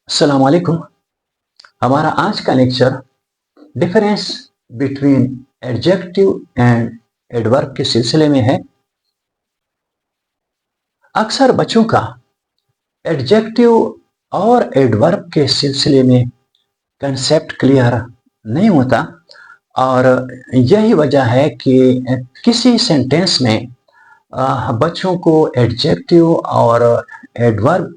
अस्सलाम वालेकुम। हमारा आज का lecture difference between adjective and adverb के सिलसिले में है। अक्सर बच्चों का एडजेक्टिव और एडवर्ब के सिलसिले में कंसेप्ट क्लियर नहीं होता और यही वजह है कि किसी सेंटेंस में बच्चों को एडजेक्टिव और एडवर्ब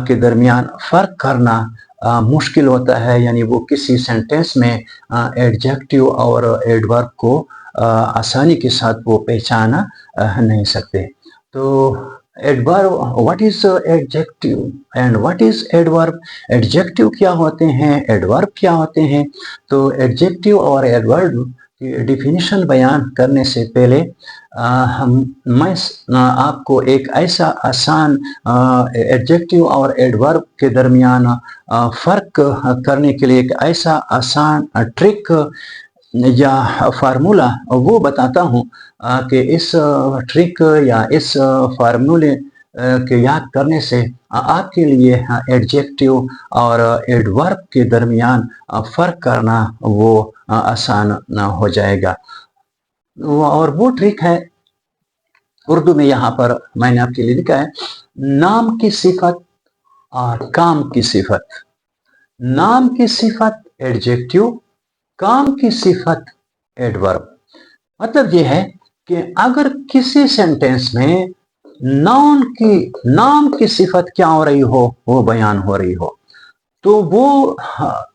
के दरमियान फ़र्क करना मुश्किल होता है। यानी वो किसी सेंटेंस में एडजेक्टिव और एडवर्ब को आसानी के साथ वो पहचान नहीं सकते। तो adverb, what is adjective and what is adverb? Adjective क्या होते हैं, एडवर्ब क्या होते हैं? तो एडजेक्टिव और एडवर्ब की डिफिनीशन बयान करने से पहले मैं आपको एक ऐसा आसान एडजेक्टिव और एडवर्ब के दरमियान फ़र्क करने के लिए एक ऐसा आसान ट्रिक या फार्मूला वो बताता हूँ कि इस ट्रिक या इस फार्मूले के याद करने से आपके लिए एडजेक्टिव और एडवर्ब के दरमियान फ़र्क करना वो आसान हो जाएगा। और वो ट्रिक है, उर्दू में यहाँ पर मैंने आपके लिए लिखा है, नाम की सिफत और काम की सिफत। नाम की सिफत एडजेक्टिव, काम की सिफत एडवर्ब। मतलब ये है कि अगर किसी सेंटेंस में नाम की सिफत क्या हो रही हो, वो बयान हो रही हो, तो वो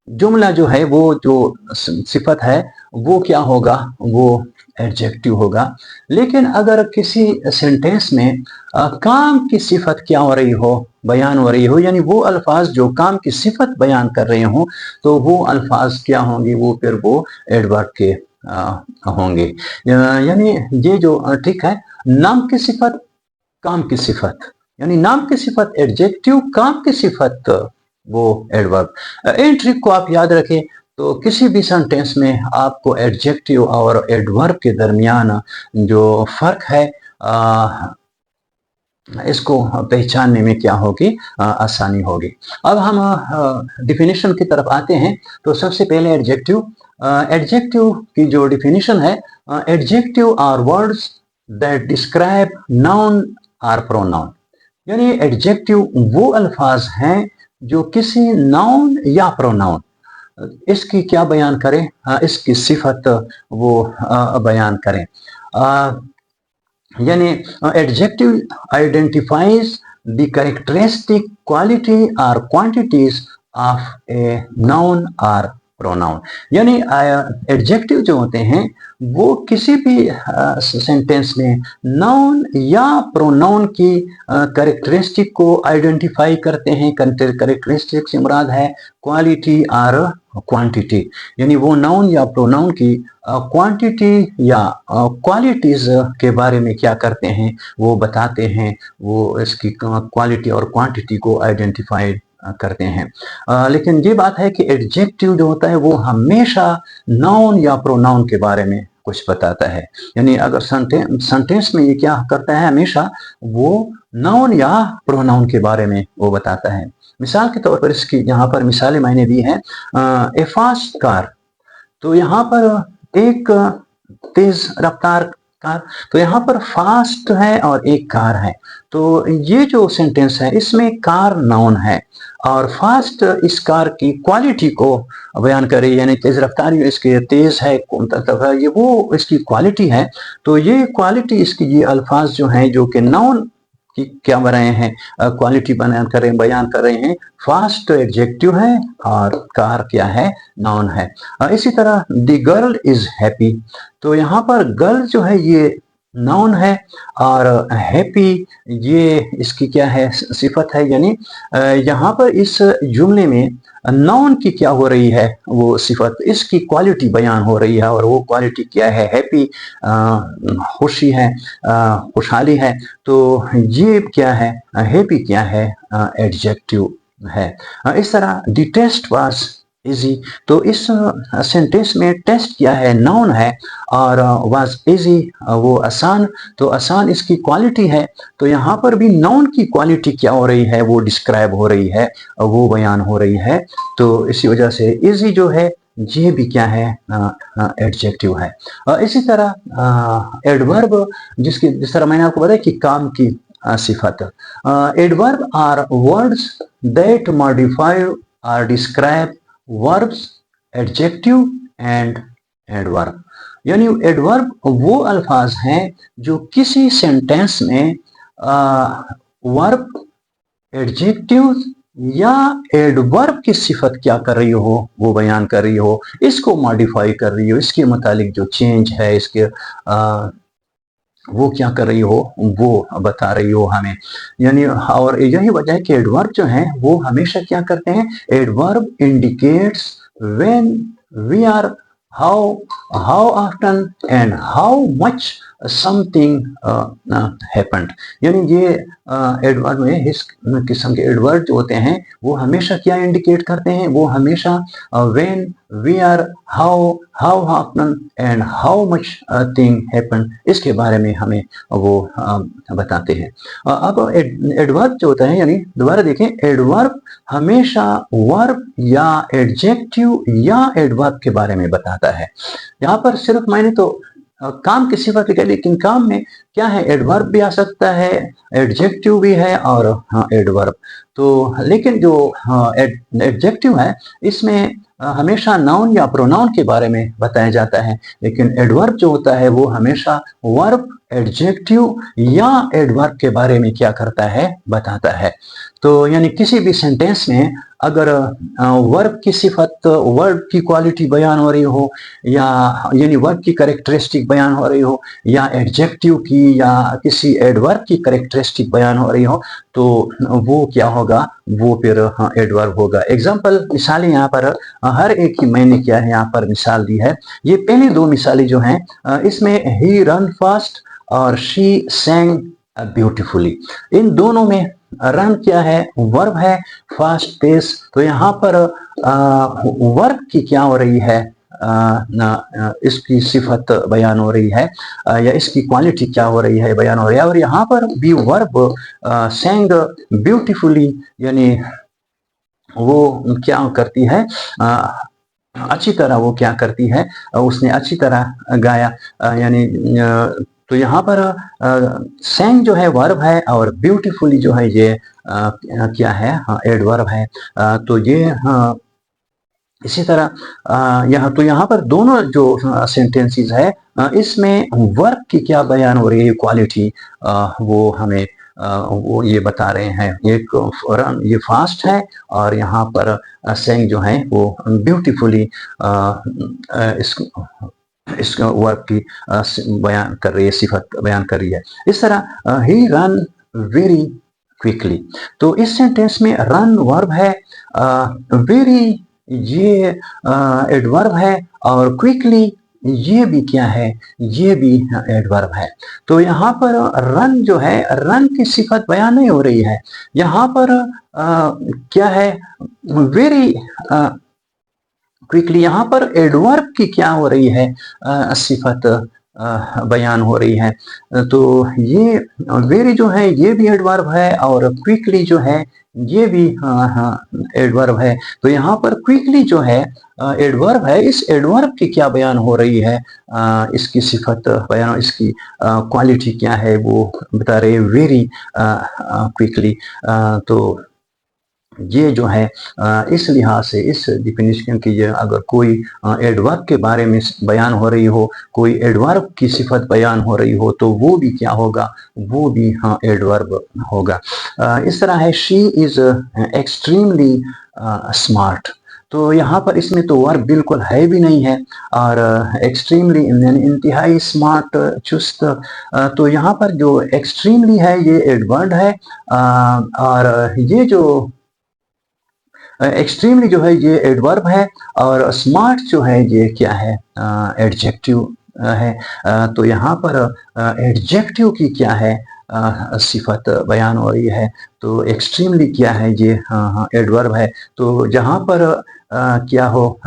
जुमला जो है, वो जो सिफत है वो क्या होगा, वो एडजेक्टिव होगा। लेकिन अगर किसी सेंटेंस में काम की सिफत क्या हो रही हो, बयान हो रही हो, यानी वो अल्फाज जो काम की सिफत बयान कर रहे हों, तो वो अल्फाज क्या होंगे, वो फिर वो एडवर्ब के होंगे। यानी ये जो ठीक है, नाम की सिफत, काम की सिफत, यानी नाम की सिफत एडजेक्टिव, काम की सिफत वो एडवर्ब। इन ट्रिक को आप याद रखें तो किसी भी सेंटेंस में आपको एडजेक्टिव और एडवर्ब के दरमियान जो फ़र्क है इसको पहचानने में क्या होगी, आसानी होगी। अब हम डिफिनीशन की तरफ आते हैं। तो सबसे पहले एडजेक्टिव। एडजेक्टिव की जो डिफिनीशन है, adjective are words that describe noun or pronoun. यानी एडजेक्टिव वो अल्फाज हैं जो किसी नाउन या प्रोनाउन इसकी क्या बयान करें, इसकी सिफत वो बयान करें। यानी adjective identifies the characteristic quality और क्वांटिटीज ऑफ ए नाउन और प्रोनाउन। यानी एडजेक्टिव जो होते हैं वो किसी भी सेंटेंस में नाउन या प्रोनाउन की कैरेक्टरिस्टिक को आइडेंटिफाई करते हैं। कैरेक्टरिस्टिक से मुराद है क्वालिटी और क्वांटिटी, यानी वो नाउन या प्रोनाउन की क्वांटिटी या क्वालिटीज के बारे में क्या करते हैं, वो बताते हैं, वो इसकी क्वालिटी और क्वांटिटी को आइडेंटिफाई करते हैं। लेकिन ये बात है कि एडजेक्टिव जो होता है वो हमेशा नाउन या प्रोनाउन के बारे में कुछ बताता है। यानी अगर सेंटेंस में ये क्या करता है, हमेशा वो नाउन या प्रोनाउन के बारे में वो बताता है। मिसाल के तौर पर इसकी यहाँ पर मिसालें मैंने दी हैं। ए फास्ट कार, तो यहाँ पर एक तेज रफ्तार कार, तो यहाँ पर फास्ट है और एक कार है। तो ये जो सेंटेंस है इसमें कार नाउन है और फास्ट इस कार की क्वालिटी को बयान करे, यानी तेज रफ्तारी इसके तेज है, ये वो इसकी क्वालिटी है। तो ये क्वालिटी इसकी, ये अल्फाज जो हैं जो कि नाउन की क्या बन रहे हैं, क्वालिटी बयान कर रहे हैं। फास्ट एडजेक्टिव है और कार क्या है, नाउन है। इसी तरह द गर्ल इज हैप्पी, तो यहाँ पर गर्ल जो है ये नाउन है और हैप्पी ये इसकी क्या है, सिफत है। यानी यहाँ पर इस जुमले में नाउन की क्या हो रही है, वो सिफत, इसकी क्वालिटी बयान हो रही है और वो क्वालिटी क्या है, हैप्पी, खुशी है, खुशहाली है। तो ये क्या है, हैप्पी क्या है, एडजेक्टिव है। इस तरह द टेस्ट वाज इजी। तो इस सेंटेंस में टेस्ट क्या है, नाउन है, और वाज इजी वो आसान, तो आसान इसकी क्वालिटी है। तो यहाँ पर भी नाउन की क्वालिटी क्या हो रही है, वो डिस्क्राइब हो रही है, वो बयान हो रही है। तो इसी वजह से इजी जो है ये भी क्या है, एडजेक्टिव है। इसी तरह एडवर्ब, जिस तरह मैंने आपको बताया कि काम की सिफत, adverb are words that modify or describe verbs, adjective and adverb. यानी एडवर्ब वो अल्फाज हैं जो किसी सेंटेंस में वर्ब, एडजेक्टिव या एडवर्ब की सिफत क्या कर रही हो, वो बयान कर रही हो, इसको मॉडिफाई कर रही हो, इसके मुतालिक जो चेंज है, इसके वो क्या कर रही हो, वो बता रही हो हमें। यानी और यही वजह है कि एडवर्ब जो है वो हमेशा क्या करते हैं, adverb indicates when we are, how how often and how much something happened. यानी ये एडवर्ब में इस किस्म के एडवर्ब जो होते हैं वो हमेशा क्या इंडिकेट करते हैं, वो हमेशा when we are, how how often and how much thing happen, इसके बारे में हमें वो बताते हैं। अब एडवर्ब जो होता है, यानी दोबारा देखें, एडवर्ब हमेशा वर्ब या एडजेक्टिव या एडवर्ब के बारे में बताता है। यहाँ पर सिर्फ मैंने तो काम की सिफत लिखा, लेकिन काम में क्या है, एडवर्ब भी आ सकता है, एडजेक्टिव भी है, और हाँ एडवर्ब। तो लेकिन जो एडजेक्टिव है इसमें हमेशा नाउन या प्रोनाउन के बारे में बताया जाता है, लेकिन एडवर्ब जो होता है वो हमेशा वर्ब, एडजेक्टिव या एडवर्ब के बारे में क्या करता है, बताता है। तो यानी किसी भी सेंटेंस में अगर वर्ब की सिफत, वर्ब की क्वालिटी बयान हो रही हो, या यानी वर्ब की करेक्टरिस्टिक बयान हो रही हो, या एडजेक्टिव की या किसी एडवर्ब की करेक्टरिस्टिक बयान हो रही हो, तो वो क्या होगा, वो फिर एडवर्ब होगा। एग्जाम्पल, मिसालें यहाँ पर हर एक की मैंने क्या है यहाँ पर मिसाल दी है। ये पहली दो मिसालें जो हैं, इसमें ही रन फास्ट और शी सैंग ब्यूटीफुली, इन दोनों में रन क्या है, वर्ब है, फास्ट पेस। तो यहाँ पर वर्ब की क्या हो रही है, इसकी सिफत बयान हो रही है, या इसकी क्वालिटी क्या हो रही है, बयान हो रही है। और यहाँ पर भी वर्ब सैंग ब्यूटीफुली, यानी वो क्या करती है, अच्छी तरह वो क्या करती है, उसने अच्छी तरह गाया, यानी तो यहाँ पर सैंग जो है वर्ब है, और ब्यूटीफुली जो है ये क्या है, एडवर्ब है। तो ये इसी तरह यहाँ, तो यहाँ पर दोनों जो सेंटेंसेस है, इसमें वर्ब की क्या बयान हो रही है, क्वालिटी, वो हमें वो ये बता रहे हैं। एक रन ये फास्ट है, और यहाँ पर सेंग जो है वो ब्यूटीफुली इस वर्ब की बयान कर रही है, सिफत बयान कर रही है। इस तरह ही रन वेरी क्विकली, तो इस सेंटेंस में रन वर्ब है, वेरी ये एडवर्ब है, और क्विकली ये भी क्या है, ये भी एडवर्ब है। तो यहाँ पर रन जो है, रन की सिफत बयान नहीं हो रही है, यहाँ पर क्या है, वेरी क्विकली, यहाँ पर एडवर्ब की क्या हो रही है, सिफत बयान हो रही है। तो ये वेरी जो है ये भी एडवर्ब है, और क्विकली जो है ये भी एडवर्ब है। तो यहाँ पर क्विकली जो है एडवर्ब है, इस एडवर्ब की क्या बयान हो रही है, इसकी सिफत बयान, इसकी क्वालिटी क्या है, वो बता रहे हैं वेरी क्विकली। तो ये जो है इस लिहाज से, इस डिफिनेशन की, ये अगर कोई एडवर्ब के बारे में बयान हो रही हो, कोई एडवर्ब की सिफत बयान हो रही हो, तो वो भी क्या होगा, वो भी एडवर्ब होगा। इस तरह है, शी इज एक्सट्रीमली स्मार्ट। तो यहाँ पर इसमें तो वर्ब बिल्कुल है भी नहीं है, और एक्सट्रीमली यानी इंतहाई स्मार्ट, चुस्त। तो यहाँ पर जो एक्सट्रीमली है ये एडवर्ब है, और ये जो एक्सट्रीमली जो है ये एडवर्ब है, और स्मार्ट जो है ये क्या है, एडजेक्टिव है। तो यहाँ पर एडजेक्टिव की क्या है, सिफत बयान हो रही है। तो एक्सट्रीमली क्या है, ये एडवर्ब है। तो जहाँ पर क्या हो,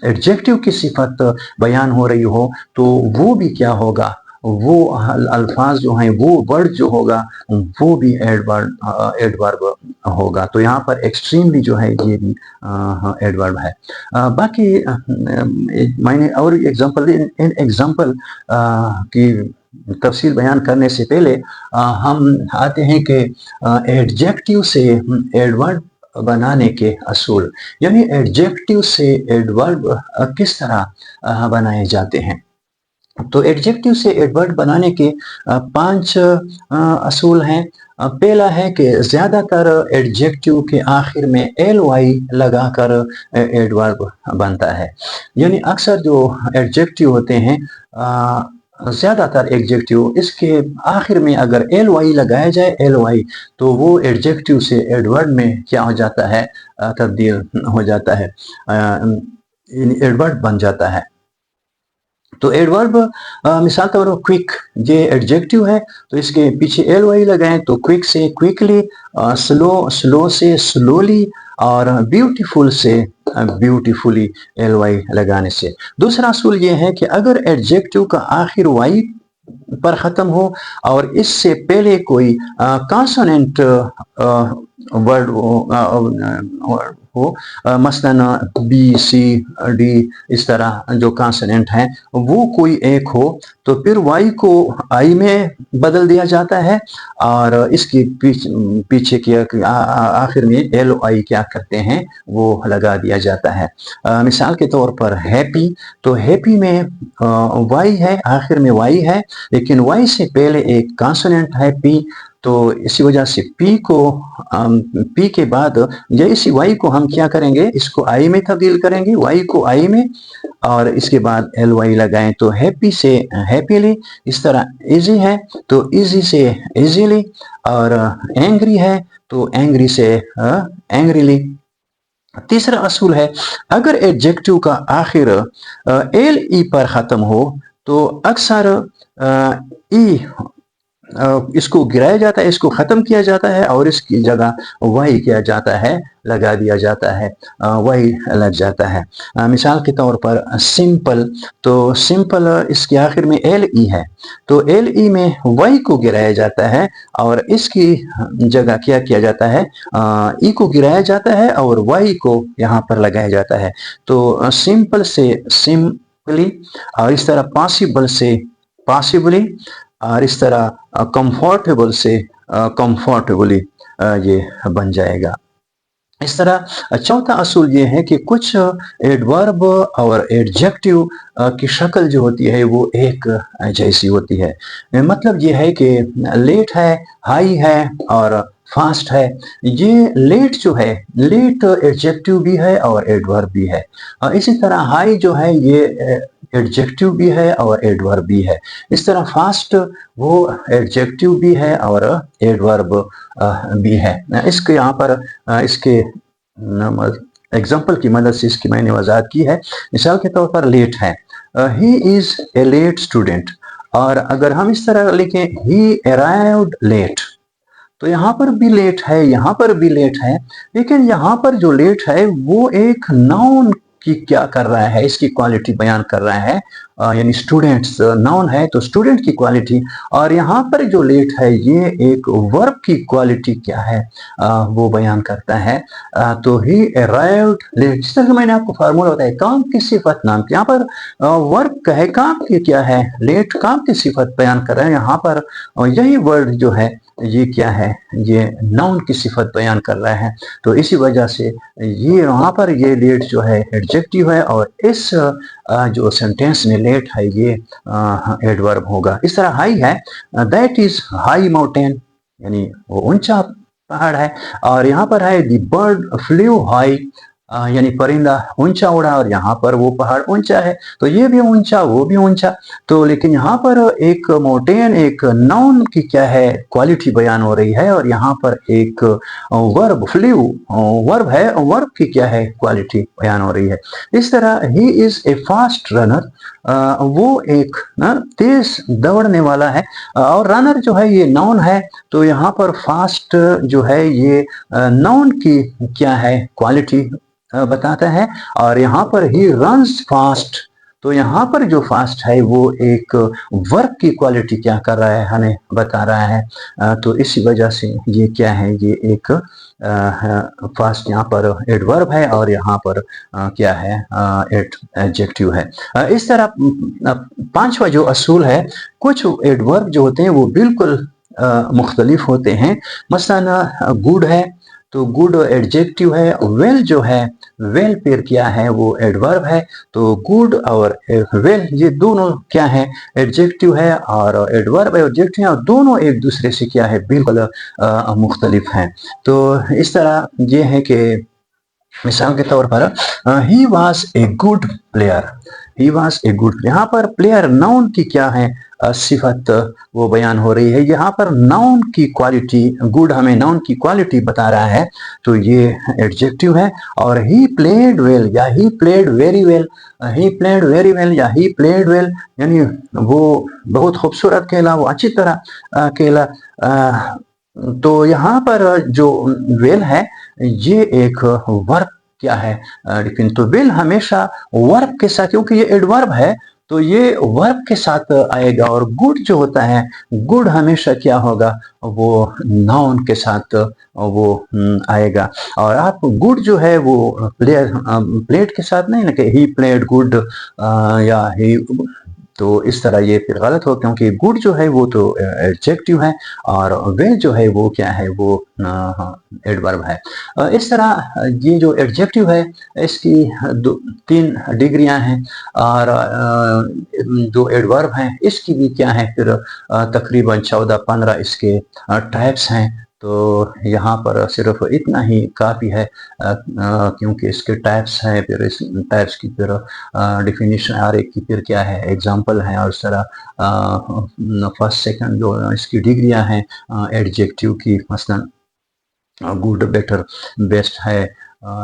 एडजेक्टिव की सिफत बयान हो रही हो, तो वो भी क्या होगा, वो अल्फाज जो हैं, वो वर्ड जो होगा, वो भी एडवर्ब होगा। तो यहाँ पर एक्सट्रीमली जो है ये भी एडवर्ब है। बाकी मैंने और एग्जांपल, इन एग्जांपल की तफसील बयान करने से पहले हम आते हैं कि एडजेक्टिव से एडवर्ब बनाने के असूल, यानी एडजेक्टिव से एडवर्ब किस तरह बनाए जाते हैं। तो एडजेक्टिव से एडवर्ब बनाने के 5 असूल हैं। पहला है कि ज़्यादातर एडजेक्टिव के आखिर में एल वाई लगाकर एडवर्ब बनता है। यानी अक्सर जो एडजेक्टिव होते हैं, ज़्यादातर एडजेक्टिव इसके आखिर में अगर एल वाई लगाया जाए, एल वाई, तो वो एडजेक्टिव से एडवर्ब में क्या हो जाता है, तब्दील हो जाता है, एडवर्ब बन जाता है। तो एडवर्ब मिसाल के तौर पर क्विक, ये एडजेक्टिव है, तो इसके पीछे एल वाई लगाएं तो क्विक से क्विकली, स्लो से स्लोली, और ब्यूटीफुल से ब्यूटीफुली एल वाई लगाने से। दूसरा असूल ये है कि अगर एडजेक्टिव का आखिर वाई पर ख़त्म हो और इससे पहले कोई कॉन्सोनेंट वर्ड हो, मसलन बी सी डी, इस तरह जो कॉन्सोनेंट हैं वो कोई एक हो, तो फिर वाई को आई में बदल दिया जाता है और इसकी पीछे की आखिर में एल आई क्या करते हैं, वो लगा दिया जाता है। मिसाल के तौर पर हैप्पी, तो हैप्पी में वाई है, आखिर में वाई है, लेकिन वाई से पहले एक कॉन्सोनेंट है पी, तो इसी वजह से पी को पी के बाद या इसी वाई को हम क्या करेंगे, इसको आई में तब्दील करेंगे, वाई को आई में, और इसके बाद एल वाई लगाएं तो हैप्पी से हैप्पीली, इस तरह इजी है तो इजी से इजीली, और एंग्री है तो एंग्री से एंग्रीली। तीसरा असूल है, अगर एडजेक्टिव का आखिर एल ई पर ख़त्म हो तो अक्सर ई इसको गिराया जाता है, इसको ख़त्म किया जाता है और इसकी जगह वाई किया जाता है, लगा दिया जाता है, वाई लग जाता है। मिसाल के तौर पर सिंपल, तो सिंपल इसके आखिर में एल ई है, तो एल ई में वाई को गिराया जाता है और इसकी जगह क्या किया जाता है, ई को गिराया जाता है और वाई को यहाँ पर लगाया जाता है। तो सिंपल से सिंपली, और इस तरह पॉसिबल से पॉसिबली, और इस तरह कंफर्टेबल से कंफर्टेबली ये बन जाएगा। इस तरह चौथा असूल ये है कि कुछ एडवर्ब और एडजेक्टिव की शक्ल जो होती है वो एक जैसी होती है। मतलब ये है कि लेट है, हाई है और फास्ट है। ये लेट जो है, लेट एडजेक्टिव भी है और एडवर्ब भी है। इसी तरह हाई जो है ये एडजेक्टिव भी है और एडवर्ब भी है। इस तरह फास्ट वो एडजेक्टिव भी है और एडवर्ब भी है। इसके यहाँ पर इसके एग्जाम्पल की मदद से इसकी मैंने वजाहत की है। मिसाल के तौर पर लेट है, he is a late student, और अगर हम इस तरह लिखें ही अराइव्ड लेट, तो यहाँ पर भी लेट है, यहाँ पर भी लेट है, लेकिन यहाँ पर जो लेट है वो एक नाउन की क्या कर रहा है, इसकी क्वालिटी बयान कर रहा है, यानी स्टूडेंट्स नाउन है तो स्टूडेंट की क्वालिटी, और यहाँ पर जो लेट है ये एक वर्ब की क्वालिटी क्या है, वो बयान करता है। तो ही अराइव्ड लेट, जिस तरह मैंने आपको फार्मूला बताया, काम की सिफत नाम की, यहाँ पर वर्ब का है, काम की क्या है, लेट काम की सिफत बयान कर रहे हैं, यहाँ पर यही वर्ड जो है ये क्या है, ये नाउन की सिफत बयान कर रहा है। तो इसी वजह से ये वहाँ पर ये लेट जो है एडजेक्टिव है और इस जो सेंटेंस में लेट है ये एडवर्ब होगा। इस तरह हाई है, दैट इज हाई माउंटेन, यानी वो ऊंचा पहाड़ है, और यहाँ पर है द बर्ड फ्लू हाई, यानी परिंदा ऊंचा उड़ा, और यहाँ पर वो पहाड़ ऊंचा है, तो ये भी ऊंचा वो भी ऊंचा। तो लेकिन यहाँ पर एक माउंटेन, एक नाउन की क्या है, क्वालिटी बयान हो रही है, और यहाँ पर एक वर्ब फ्लू वर्ब है, वर्ब की क्या है, क्वालिटी बयान हो रही है। इस तरह ही इज ए फास्ट रनर, वो एक तेज दौड़ने वाला है, और रनर जो है ये नाउन है, तो यहाँ पर फास्ट जो है ये नाउन की क्या है, क्वालिटी बताता है। और यहाँ पर ही रन्स फास्ट, तो यहाँ पर जो फास्ट है वो एक वर्क की क्वालिटी क्या कर रहा है, हमें बता रहा है। तो इसी वजह से ये क्या है, ये एक फास्ट यहाँ पर एडवर्ब है और यहाँ पर क्या है, एडजेक्टिव है। इस तरह पांचवा जो असूल है, कुछ एडवर्ब जो होते हैं वो बिल्कुल मुख्तलिफ होते हैं। मसलन गुड है तो गुड एडजेक्टिव है, वेल जो है, वेल फिर क्या है, वो एडवर्ब है। तो गुड और वेल ये दोनों क्या है, एडजेक्टिव है और एडवर्ब एडजेक्टिव है, और दोनों एक दूसरे से क्या है, बिल्कुल मुख्तलिफ हैं। तो इस तरह ये है कि मिसाल के तौर पर he was a good player, he was a good, यहाँ पर प्लेयर नाउन की क्या है, सिफत वो बयान हो रही है। यहाँ पर नाउन की क्वालिटी, गुड हमें नाउन की क्वालिटी बता रहा है, तो ये एडजेक्टिव है। और ही प्लेड वेल या he played very well, he played very well या ही प्लेड वेल, यानी वो बहुत खूबसूरत खेला, वो अच्छी तरह खेला। तो यहाँ पर जो वेल है ये एक वर्ब क्या है, लेकिन तो विल हमेशा वर्ब के साथ, क्योंकि ये एडवर्ब है तो ये वर्ब के साथ आएगा। और गुड जो होता है, गुड हमेशा क्या होगा, वो नाउन के साथ वो आएगा। और आप गुड जो है वो प्लेयर प्लेड के साथ नहीं ना, कि ही प्लेड गुड या ही, तो इस तरह ये फिर गलत हो, क्योंकि गुड जो है वो तो एडजेक्टिव है और वेल जो है वो क्या है, वो एडवर्ब है। इस तरह ये जो एडजेक्टिव है इसकी तीन डिग्रियां हैं, और जो एडवर्ब हैं इसकी भी क्या है, फिर तकरीबन 14-15 इसके टाइप्स हैं। तो यहाँ पर सिर्फ इतना ही काफ़ी है, क्योंकि इसके टाइप्स हैं, फिर इस टाइप्स की फिर डिफिनीशन हर एक की फिर क्या है, एग्जांपल है। और इस तरह फर्स्ट सेकंड जो इसकी डिग्रियां हैं एडजेक्टिव की, मसलन गुड, बेटर, बेस्ट है,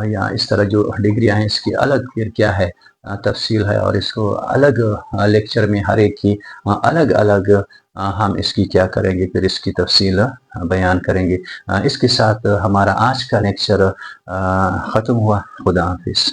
या इस तरह जो डिग्रियां हैं इसकी अलग फिर क्या है, तफसील है। और इसको अलग लेक्चर में हर एक की अलग अलग हम इसकी क्या करेंगे, फिर इसकी तफसील बयान करेंगे। इसके साथ हमारा आज का लेक्चर ख़त्म हुआ। खुदा हाफिज़।